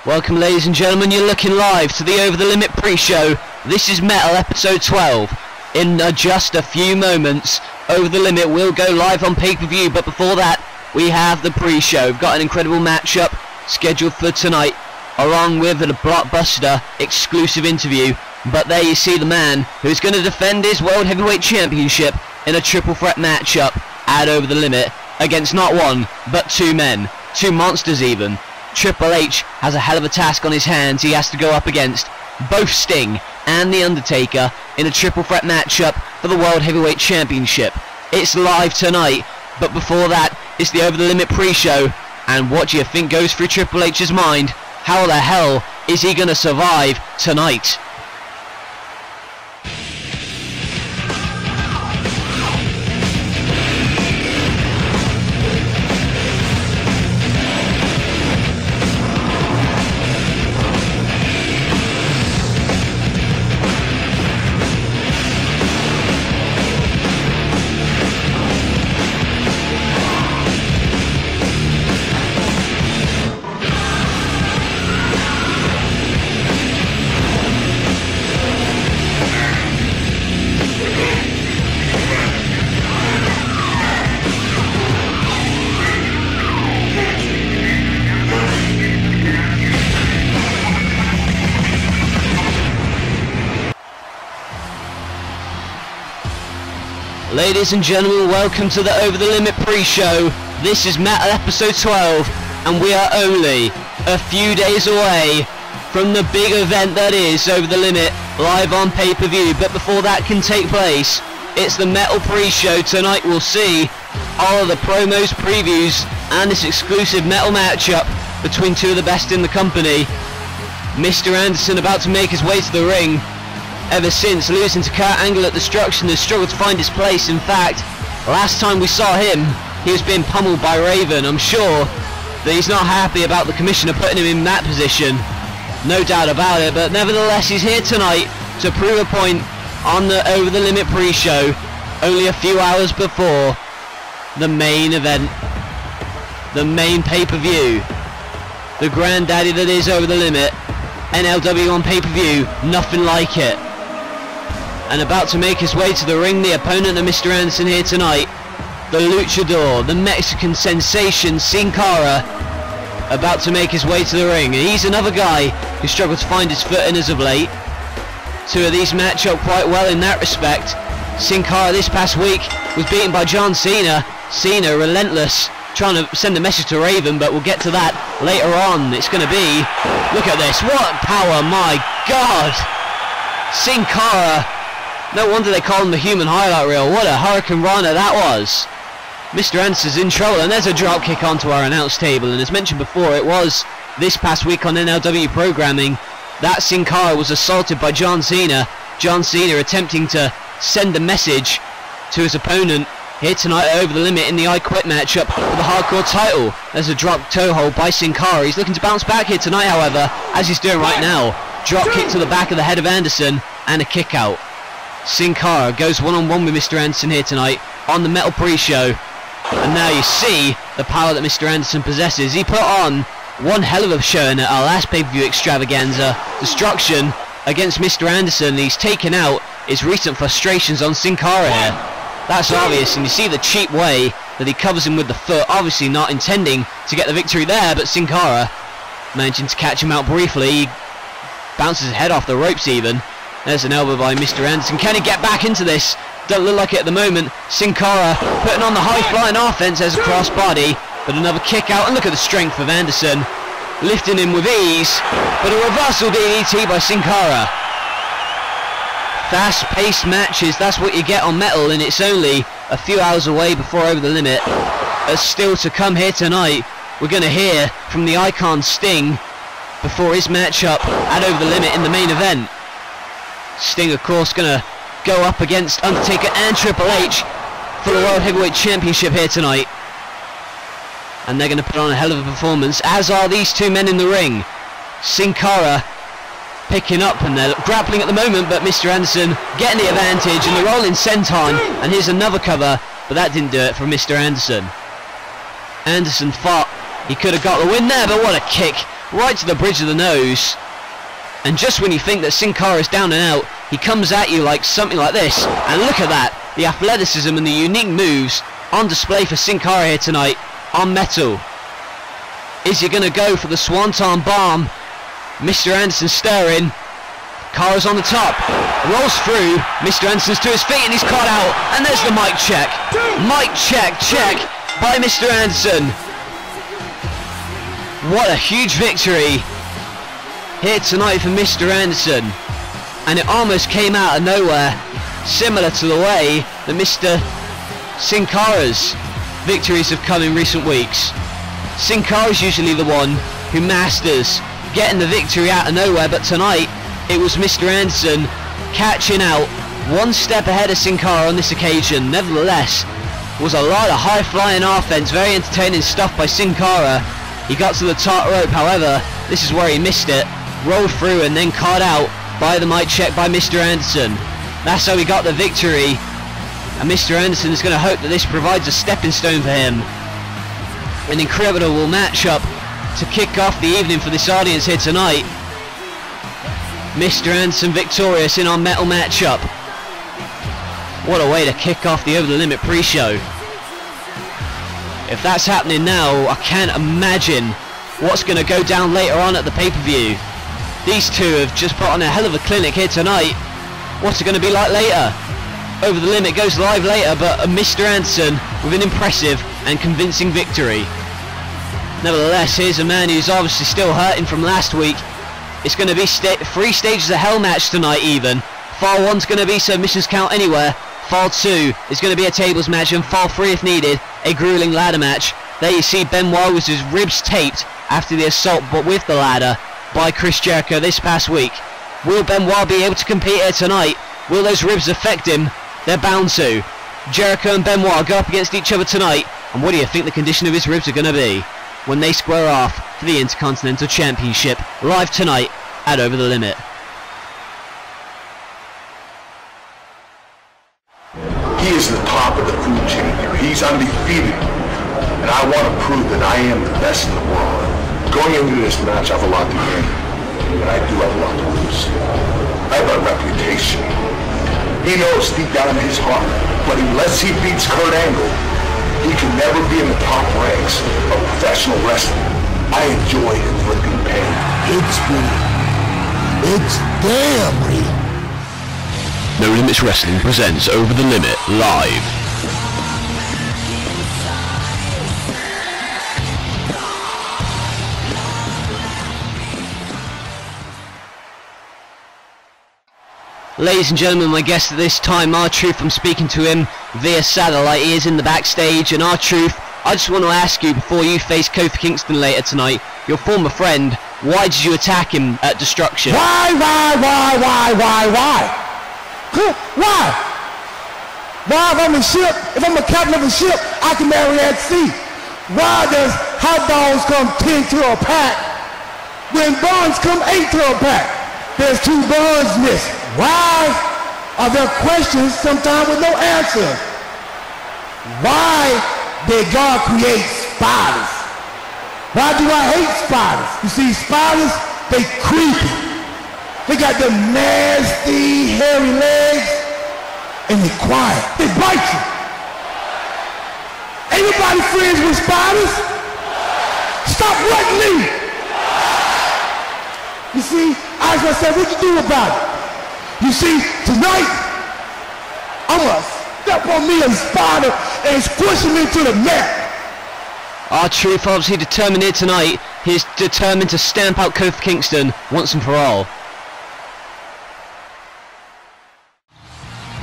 Welcome, ladies and gentlemen, you're looking live to the Over the Limit pre-show. This is Metal episode 12. In just a few moments, Over the Limit will go live on pay-per-view, but before that, we have the pre-show. We've got an incredible matchup scheduled for tonight, along with a blockbuster exclusive interview. But there you see the man who's going to defend his World Heavyweight Championship in a triple threat matchup at Over the Limit against not one, but two men. Two monsters even. Triple H has a hell of a task on his hands. He has to go up against both Sting and The Undertaker in a triple threat matchup for the World Heavyweight Championship. It's live tonight, but before that, it's the Over the Limit pre-show. And what do you think goes through Triple H's mind? How the hell is he going to survive tonight? Ladies and gentlemen, welcome to the Over the Limit pre-show. This is Metal episode 12, and we are only a few days away from the big event that is Over the Limit live on pay-per-view. But before that can take place, it's the Metal pre-show. Tonight we'll see all of the promos, previews, and this exclusive Metal matchup between two of the best in the company. Mr. Anderson about to make his way to the ring. Ever since losing to Kurt Angle at Destruction, has struggled to find his place. In fact, last time we saw him, he was being pummeled by Raven. I'm sure that he's not happy about the commissioner putting him in that position. No doubt about it, but nevertheless, he's here tonight to prove a point on the Over the Limit pre-show, only a few hours before the main event, the main pay-per-view, the granddaddy that is Over the Limit, NLW on pay-per-view, nothing like it. And about to make his way to the ring, the opponent of Mr. Anderson here tonight, the Luchador, the Mexican sensation, Sin Cara, about to make his way to the ring. And he's another guy who struggled to find his footing as of late. Two of these match up quite well in that respect. Sin Cara this past week was beaten by John Cena. Cena, relentless, trying to send a message to Raven, but we'll get to that later on. It's going to be, look at this, what power, my God! Sin Cara. No wonder they call him the human highlight reel. What a Hurricane Rana that was. Mr. Anderson's in trouble, and there's a drop kick onto our announce table. And as mentioned before, it was this past week on NLW programming that Sin Cara was assaulted by John Cena. John Cena attempting to send a message to his opponent here tonight Over the Limit in the I Quit matchup for the Hardcore title. There's a drop toe hold by Sin Cara. He's looking to bounce back here tonight, however, as he's doing right now. Drop kick to the back of the head of Anderson and a kick out. Sin Cara goes one-on-one with Mr. Anderson here tonight on the Metal pre-show. And now you see the power that Mr. Anderson possesses. He put on one hell of a showing at our last pay-per-view extravaganza, Destruction, against Mr. Anderson. He's taken out his recent frustrations on Sin Cara here. That's obvious, and you see the cheap way that he covers him with the foot, obviously not intending to get the victory there, but Sin Cara managing to catch him out briefly. He bounces his head off the ropes even. There's an elbow by Mr. Anderson. Can he get back into this? Don't look like it at the moment. Sin Cara putting on the high-flying offense as a cross-body, but another kick out, and look at the strength of Anderson, lifting him with ease, but a reversal DDT by Sin Cara. Fast-paced matches, that's what you get on Metal, and it's only a few hours away before Over the Limit. As still to come here tonight, we're going to hear from the Icon Sting before his matchup at Over the Limit in the main event. Sting, of course, going to go up against Undertaker and Triple H for the World Heavyweight Championship here tonight. And they're going to put on a hell of a performance, as are these two men in the ring. Sin Cara picking up, and they're grappling at the moment, but Mr. Anderson getting the advantage, and the rolling senton, and here's another cover, but that didn't do it for Mr. Anderson. Anderson fought. He could have got the win there, but what a kick right to the bridge of the nose. And just when you think that Sin Cara is down and out, he comes at you like something like this. And look at that, the athleticism and the unique moves on display for Sin Cara here tonight on metal. Is he going to go for the Swanton Bomb? Mr. Anderson stirring. Cara's on the top, rolls through. Mr. Anderson's to his feet and he's caught out. And there's the mic check. Mic check by Mr. Anderson. What a huge victory here tonight for Mr. Anderson. And it almost came out of nowhere, similar to the way that Mr. Sin Cara's victories have come in recent weeks. Sin Cara's usually the one who masters getting the victory out of nowhere, but tonight it was Mr. Anderson catching out one step ahead of Sin Cara on this occasion. Nevertheless, was a lot of high-flying offense, very entertaining stuff by Sin Cara. He got to the top rope, however, this is where he missed it, rolled through and then caught out by the mic check by Mr. Anderson. That's how he got the victory, and Mr. Anderson is going to hope that this provides a stepping stone for him. An incredible matchup to kick off the evening for this audience here tonight. Mr. Anderson victorious in our metal matchup. What a way to kick off the Over the Limit pre-show. If that's happening now, I can't imagine what's going to go down later on at the pay-per-view. These two have just put on a hell of a clinic here tonight. What's it going to be like later? Over the Limit goes live later, but Mr. Anderson with an impressive and convincing victory. Nevertheless, here's a man who's obviously still hurting from last week. It's going to be 3 stages of hell match tonight even. Fall 1's going to be submissions count anywhere. Fall 2 is going to be a tables match, and Fall 3 if needed, a grueling ladder match. There you see Benoit with his ribs taped after the assault but with the ladder by Chris Jericho this past week. Will Benoit be able to compete here tonight? Will those ribs affect him? They're bound to. Jericho and Benoit go up against each other tonight, and what do you think the condition of his ribs are going to be when they square off for the Intercontinental Championship live tonight at Over the Limit? He is the top of the food chain here. He's undefeated. And I want to prove that I am the best in the world. Going into this match, I have a lot to gain. And I do have a lot to lose. I have a reputation. He knows deep down in his heart, but unless he beats Kurt Angle, he can never be in the top ranks of professional wrestling. I enjoy inflicting pain. It's real. It's damn real. No Limits Wrestling presents Over the Limit live. Ladies and gentlemen, my guest at this time, R-Truth. I'm speaking to him via satellite. He is in the backstage, and R-Truth, I just want to ask you, before you face Kofi Kingston later tonight, your former friend, why did you attack him at Destruction? Why? Why? Why, if I'm a ship, if I'm a captain of a ship, I can marry at sea. Why does hot dogs come 10 to a pack when buns come 8 to a pack? There's 2 buns missing. Why are there questions sometimes with no answer? Why did God create spiders? Why do I hate spiders? You see, spiders, they creepy. They got them nasty, hairy legs, and they quiet. They bite you. Anybody friends with spiders? Stop running me. You see, I asked myself, what you do about it? You see, tonight, I'm gonna step on me a spider and squish him into the mat. R-Truth obviously determined here tonight. He's determined to stamp out Kofi Kingston once and for all.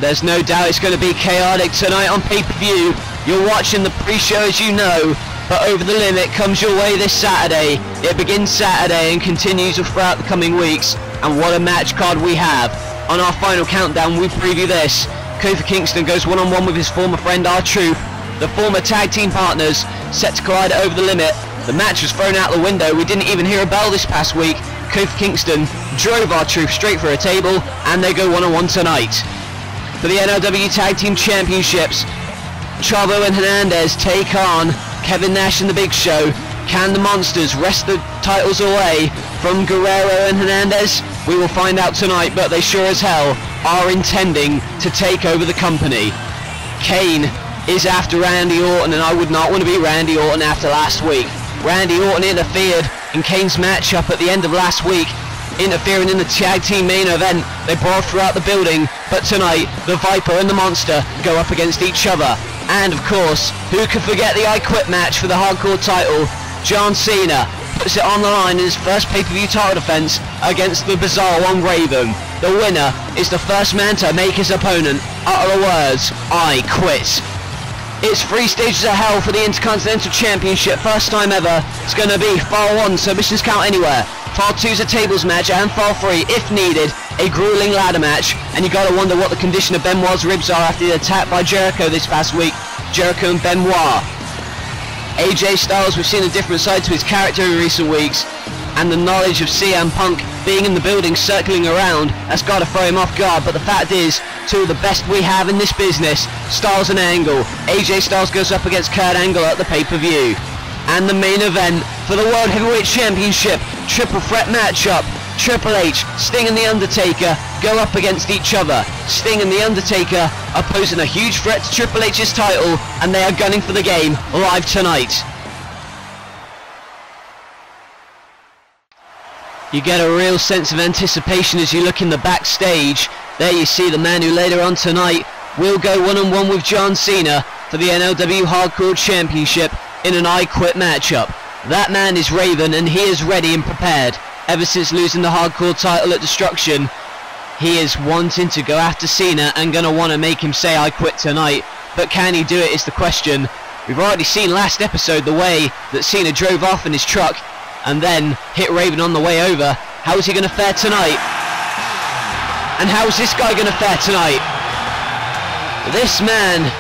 There's no doubt it's going to be chaotic tonight on pay-per-view. You're watching the pre-show, as you know, but Over the Limit comes your way this Saturday. It begins Saturday and continues throughout the coming weeks. And what a match card we have. On our final countdown, we preview this. Kofi Kingston goes one-on-one with his former friend R-Truth. The former tag team partners set to collide Over the Limit. The match was thrown out the window. We didn't even hear a bell this past week. Kofi Kingston drove R-Truth straight for a table, and they go one-on-one tonight. For the NLW Tag Team Championships, Chavo and Hernandez take on Kevin Nash and The Big Show. Can the Monsters wrest the titles away from Guerrero and Hernandez? We will find out tonight, but they sure as hell are intending to take over the company. Kane is after Randy Orton, and I would not want to be Randy Orton after last week. Randy Orton interfered in Kane's matchup at the end of last week, interfering in the tag team main event. They brawled throughout the building, but tonight the Viper and the Monster go up against each other. And of course, who could forget the I Quit match for the hardcore title? John Cena puts it on the line in his first pay-per-view title defense against the bizarre one Raven. The winner is the first man to make his opponent utter the words, "I quit." It's 3 stages of hell for the Intercontinental Championship, first time ever. It's going to be File 1, submissions count anywhere. File 2 is a tables match, and File 3, if needed, a grueling ladder match. And you gotta wonder what the condition of Benoit's ribs are after the attack by Jericho this past week. Jericho and Benoit. AJ Styles, we've seen a different side to his character in recent weeks, and the knowledge of CM Punk being in the building circling around has got to throw him off guard. But the fact is, 2 of the best we have in this business, Styles and Angle. AJ Styles goes up against Kurt Angle at the pay-per-view. And the main event for the World Heavyweight Championship triple threat matchup. Triple H, Sting and The Undertaker go up against each other. Sting and The Undertaker are posing a huge threat to Triple H's title, and they are gunning for the game live tonight. You get a real sense of anticipation as you look in the backstage. There you see the man who later on tonight will go one-on-one with John Cena for the NLW Hardcore Championship in an I Quit matchup. That man is Raven, and he is ready and prepared. Ever since losing the Hardcore title at Destruction, he is wanting to go after Cena and gonna want to make him say I quit tonight. But can he do it is the question. We've already seen last episode the way that Cena drove off in his truck and then hit Raven on the way over. How is he going to fare tonight? And how is this guy going to fare tonight? This man,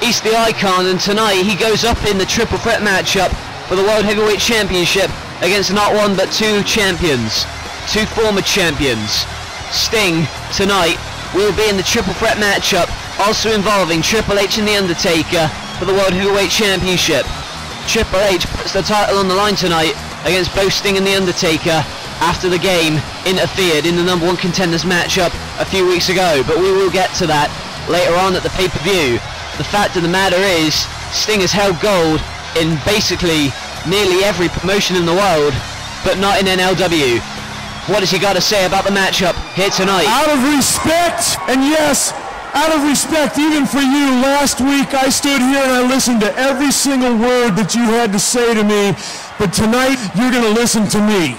he's the icon, and tonight he goes up in the triple threat matchup for the World Heavyweight Championship against not one but 2 champions, 2 former champions. Sting tonight will be in the triple threat matchup, also involving Triple H and The Undertaker for the World Heavyweight Championship. Triple H puts the title on the line tonight against both Sting and The Undertaker after the game interfered in the number 1 contenders matchup a few weeks ago, but we will get to that later on at the pay-per-view. The fact of the matter is, Sting has held gold in basically nearly every promotion in the world, but not in NLW. What has he got to say about the matchup here tonight? Out of respect, and yes, out of respect even for you, last week I stood here and I listened to every single word that you had to say to me, but tonight you're going to listen to me.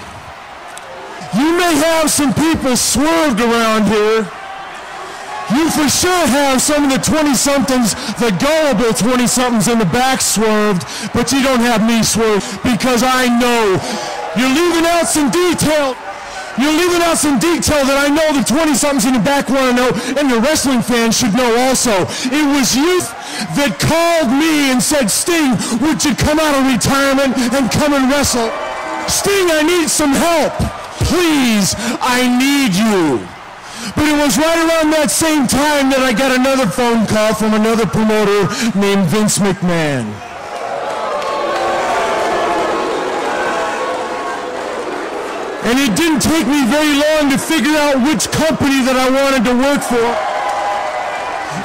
You may have some people swerved around here. You for sure have some of the 20-somethings, the gullible 20-somethings in the back swerved, but you don't have me swerved, because I know you're leaving out some detail. You're leaving out some detail that I know the 20-somethings in the back want to know, and the wrestling fans should know also. It was you that called me and said, Sting, would you come out of retirement and come and wrestle? Sting, I need some help. Please, I need you. But it was right around that same time that I got another phone call from another promoter named Vince McMahon. And it didn't take me very long to figure out which company that I wanted to work for.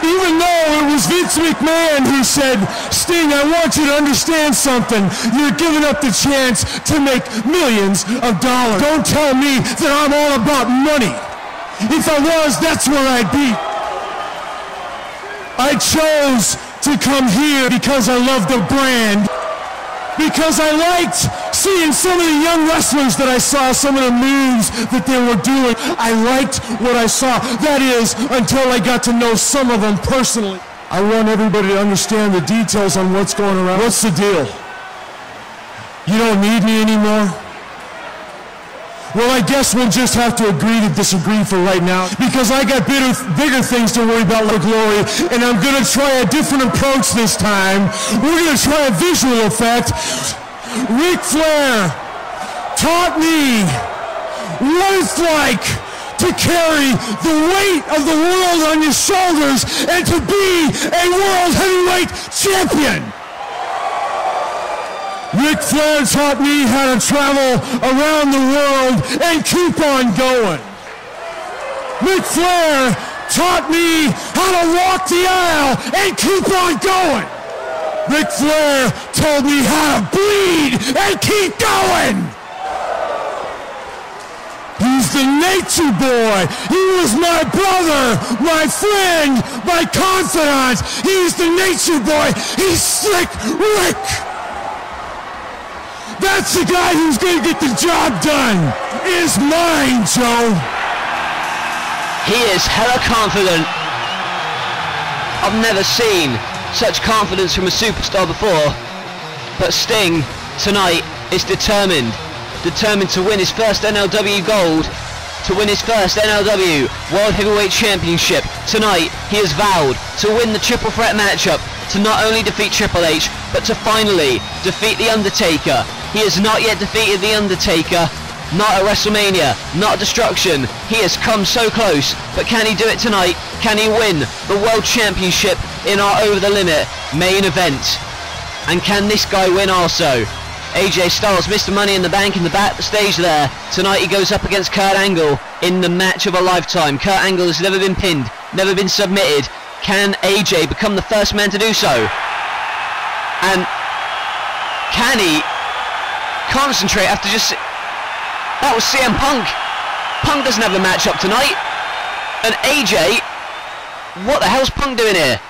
Even though it was Vince McMahon who said, Sting, I want you to understand something. You're giving up the chance to make millions of dollars. Don't tell me that I'm all about money. If I was, that's where I'd be. I chose to come here because I love the brand. Because I liked seeing some of the young wrestlers that I saw, some of the moves that they were doing. I liked what I saw. That is, until I got to know some of them personally. I want everybody to understand the details on what's going around. What's the deal? You don't need me anymore? Well, I guess we'll just have to agree to disagree for right now, because I got bigger things to worry about, like Glory, and I'm going to try a different approach this time. We're going to try a visual effect. Ric Flair taught me what it's like to carry the weight of the world on your shoulders and to be a world heavyweight champion. Ric Flair taught me how to travel around the world and keep on going. Ric Flair taught me how to walk the aisle and keep on going. Ric Flair told me how to bleed and keep going. He's the nature boy. He was my brother, my friend, my confidant. He's the nature boy. He's Slick Rick. That's the guy who's going to get the job done. Is mine, Joe. He is hella confident. I've never seen such confidence from a superstar before. But Sting, tonight, is determined to win his first NLW gold, to win his first NLW World Heavyweight Championship. Tonight, he has vowed to win the triple threat matchup, to not only defeat Triple H, but to finally defeat The Undertaker. He has not yet defeated The Undertaker, not at WrestleMania, not at Destruction. He has come so close, but can he do it tonight? Can he win the World Championship in our Over the Limit main event? And can this guy win also? AJ Styles, Mr. Money in the Bank in the backstage there. Tonight he goes up against Kurt Angle in the match of a lifetime. Kurt Angle has never been pinned, never been submitted. Can AJ become the first man to do so? And can he concentrate after just... That was CM Punk. Punk doesn't have a match up tonight. And AJ, what the hell's Punk doing here?